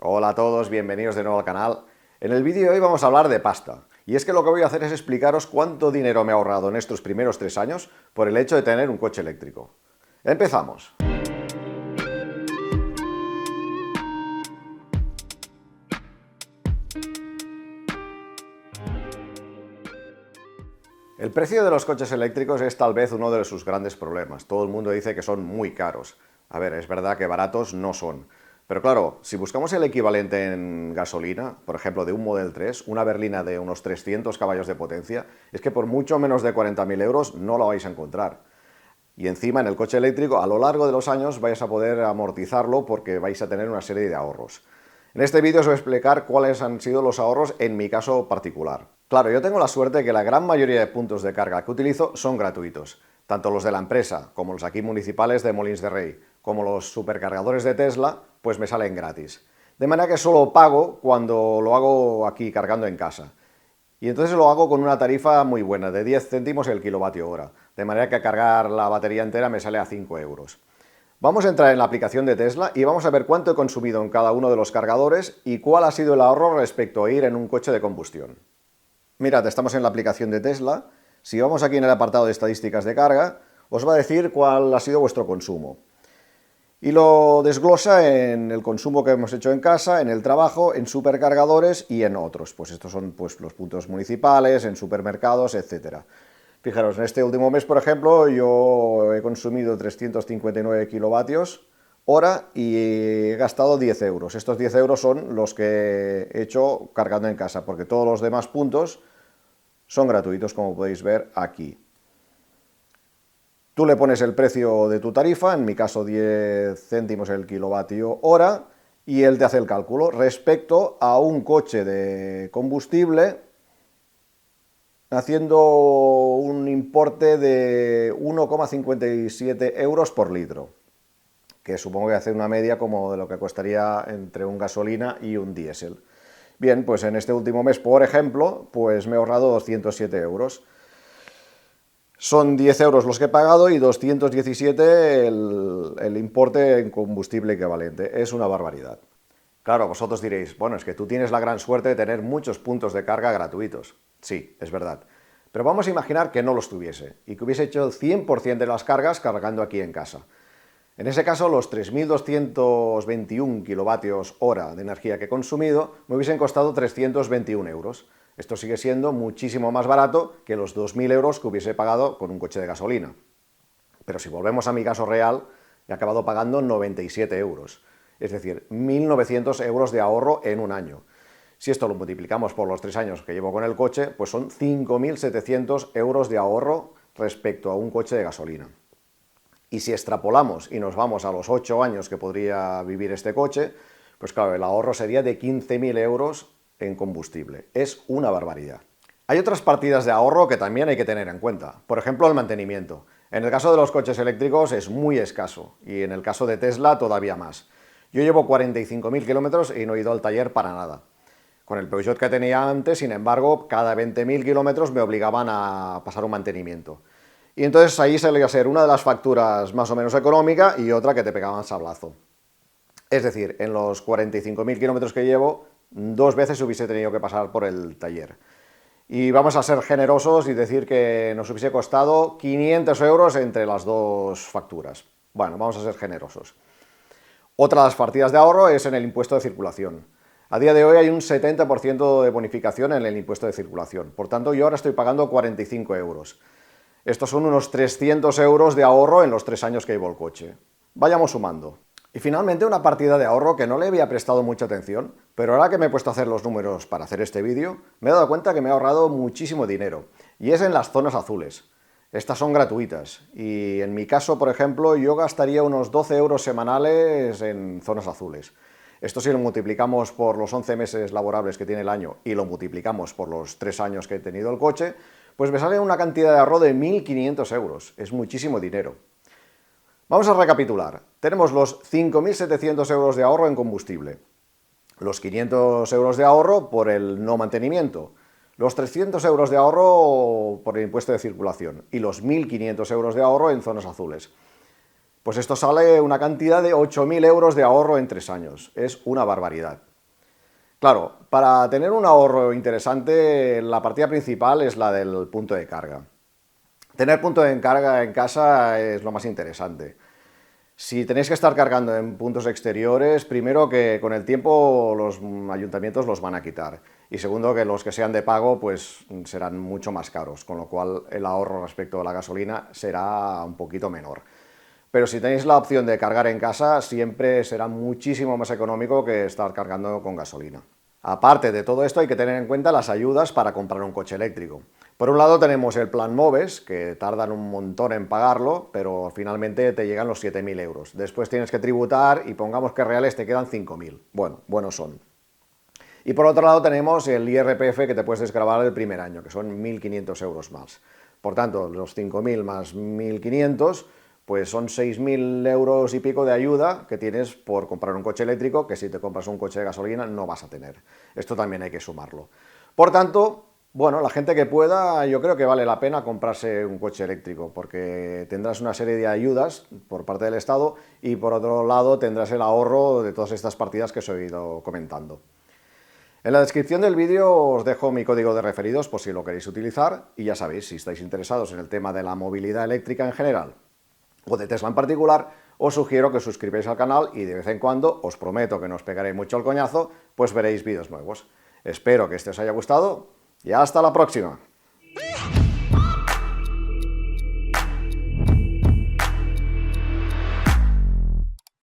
Hola a todos, bienvenidos de nuevo al canal. En el vídeo de hoy vamos a hablar de pasta. Y es que lo que voy a hacer es explicaros cuánto dinero me he ahorrado en estos primeros 3 años por el hecho de tener un coche eléctrico. ¡Empezamos! El precio de los coches eléctricos es tal vez uno de sus grandes problemas. Todo el mundo dice que son muy caros. A ver, es verdad que baratos no son. Pero claro, si buscamos el equivalente en gasolina, por ejemplo, de un Model 3, una berlina de unos 300 caballos de potencia, es que por mucho menos de 40.000 euros no la vais a encontrar. Y encima en el coche eléctrico, a lo largo de los años vais a poder amortizarlo porque vais a tener una serie de ahorros. En este vídeo os voy a explicar cuáles han sido los ahorros en mi caso particular. Claro, yo tengo la suerte de que la gran mayoría de puntos de carga que utilizo son gratuitos, tanto los de la empresa como los aquí municipales de Molins de Rey, como los supercargadores de Tesla, pues me salen gratis. De manera que solo pago cuando lo hago aquí cargando en casa. Y entonces lo hago con una tarifa muy buena, de 10 céntimos el kilovatio hora, de manera que cargar la batería entera me sale a 5 euros. Vamos a entrar en la aplicación de Tesla y vamos a ver cuánto he consumido en cada uno de los cargadores y cuál ha sido el ahorro respecto a ir en un coche de combustión. Mirad, estamos en la aplicación de Tesla. Si vamos aquí en el apartado de estadísticas de carga, os va a decir cuál ha sido vuestro consumo. Y lo desglosa en el consumo que hemos hecho en casa, en el trabajo, en supercargadores y en otros. Pues estos son pues, los puntos municipales, en supermercados, etc. Fijaros, en este último mes, por ejemplo, yo he consumido 359 kilovatios hora y he gastado 10 euros. Estos 10 euros son los que he hecho cargando en casa, porque todos los demás puntos son gratuitos, como podéis ver aquí. Tú le pones el precio de tu tarifa, en mi caso 10 céntimos el kilovatio hora, y él te hace el cálculo respecto a un coche de combustible, haciendo un importe de 1,57 euros por litro, que supongo que hace una media como de lo que costaría entre un gasolina y un diésel. Bien, pues en este último mes, por ejemplo, pues me he ahorrado 207 euros. Son 10 euros los que he pagado y 217 el importe en combustible equivalente. Es una barbaridad. Claro, vosotros diréis, bueno, es que tú tienes la gran suerte de tener muchos puntos de carga gratuitos. Sí, es verdad. Pero vamos a imaginar que no los tuviese y que hubiese hecho el 100% de las cargas cargando aquí en casa. En ese caso, los 3.221 kilovatios hora de energía que he consumido me hubiesen costado 321 euros. Esto sigue siendo muchísimo más barato que los 2.000 euros que hubiese pagado con un coche de gasolina. Pero si volvemos a mi caso real, he acabado pagando 97 euros. Es decir, 1.900 euros de ahorro en un año. Si esto lo multiplicamos por los 3 años que llevo con el coche, pues son 5.700 euros de ahorro respecto a un coche de gasolina. Y si extrapolamos y nos vamos a los 8 años que podría vivir este coche, pues claro, el ahorro sería de 15.000 euros en combustible. Es una barbaridad. Hay otras partidas de ahorro que también hay que tener en cuenta. Por ejemplo, el mantenimiento. En el caso de los coches eléctricos es muy escaso y en el caso de Tesla todavía más. Yo llevo 45.000 kilómetros y no he ido al taller para nada. Con el Peugeot que tenía antes, sin embargo, cada 20.000 kilómetros me obligaban a pasar un mantenimiento. Y entonces ahí solía ser una de las facturas más o menos económica y otra que te pegaban sablazo. Es decir, en los 45.000 kilómetros que llevo, 2 veces hubiese tenido que pasar por el taller. Y vamos a ser generosos y decir que nos hubiese costado 500 euros entre las dos facturas. Bueno, vamos a ser generosos. Otra de las partidas de ahorro es en el impuesto de circulación. A día de hoy hay un 70% de bonificación en el impuesto de circulación. Por tanto, yo ahora estoy pagando 45 euros. Estos son unos 300 euros de ahorro en los 3 años que llevo el coche. Vayamos sumando. Y finalmente una partida de ahorro que no le había prestado mucha atención, pero ahora que me he puesto a hacer los números para hacer este vídeo, me he dado cuenta que me he ahorrado muchísimo dinero, y es en las zonas azules. Estas son gratuitas, y en mi caso, por ejemplo, yo gastaría unos 12 euros semanales en zonas azules. Esto si lo multiplicamos por los 11 meses laborables que tiene el año y lo multiplicamos por los 3 años que he tenido el coche, pues me sale una cantidad de ahorro de 1.500 euros. Es muchísimo dinero. Vamos a recapitular. Tenemos los 5.700 euros de ahorro en combustible, los 500 euros de ahorro por el no mantenimiento, los 300 euros de ahorro por el impuesto de circulación y los 1.500 euros de ahorro en zonas azules. Pues esto sale una cantidad de 8.000 euros de ahorro en 3 años. Es una barbaridad. Claro, para tener un ahorro interesante, la partida principal es la del punto de carga. Tener punto de carga en casa es lo más interesante. Si tenéis que estar cargando en puntos exteriores, primero que con el tiempo los ayuntamientos los van a quitar y segundo que los que sean de pago pues serán mucho más caros, con lo cual el ahorro respecto a la gasolina será un poquito menor. Pero si tenéis la opción de cargar en casa, siempre será muchísimo más económico que estar cargando con gasolina. Aparte de todo esto, hay que tener en cuenta las ayudas para comprar un coche eléctrico. Por un lado tenemos el plan MOVES, que tardan un montón en pagarlo, pero finalmente te llegan los 7.000 euros. Después tienes que tributar y pongamos que reales te quedan 5.000. Bueno, buenos son. Y por otro lado tenemos el IRPF que te puedes desgravar el primer año, que son 1.500 euros más. Por tanto, los 5.000 más 1.500, pues son 6.000 euros y pico de ayuda que tienes por comprar un coche eléctrico, que si te compras un coche de gasolina no vas a tener. Esto también hay que sumarlo. Por tanto, bueno, la gente que pueda, yo creo que vale la pena comprarse un coche eléctrico, porque tendrás una serie de ayudas por parte del Estado y por otro lado tendrás el ahorro de todas estas partidas que os he ido comentando. En la descripción del vídeo os dejo mi código de referidos por si lo queréis utilizar y ya sabéis, si estáis interesados en el tema de la movilidad eléctrica en general o de Tesla en particular, os sugiero que os suscribáis al canal y de vez en cuando, os prometo que no os pegaré mucho el coñazo, pues veréis vídeos nuevos. Espero que este os haya gustado y hasta la próxima.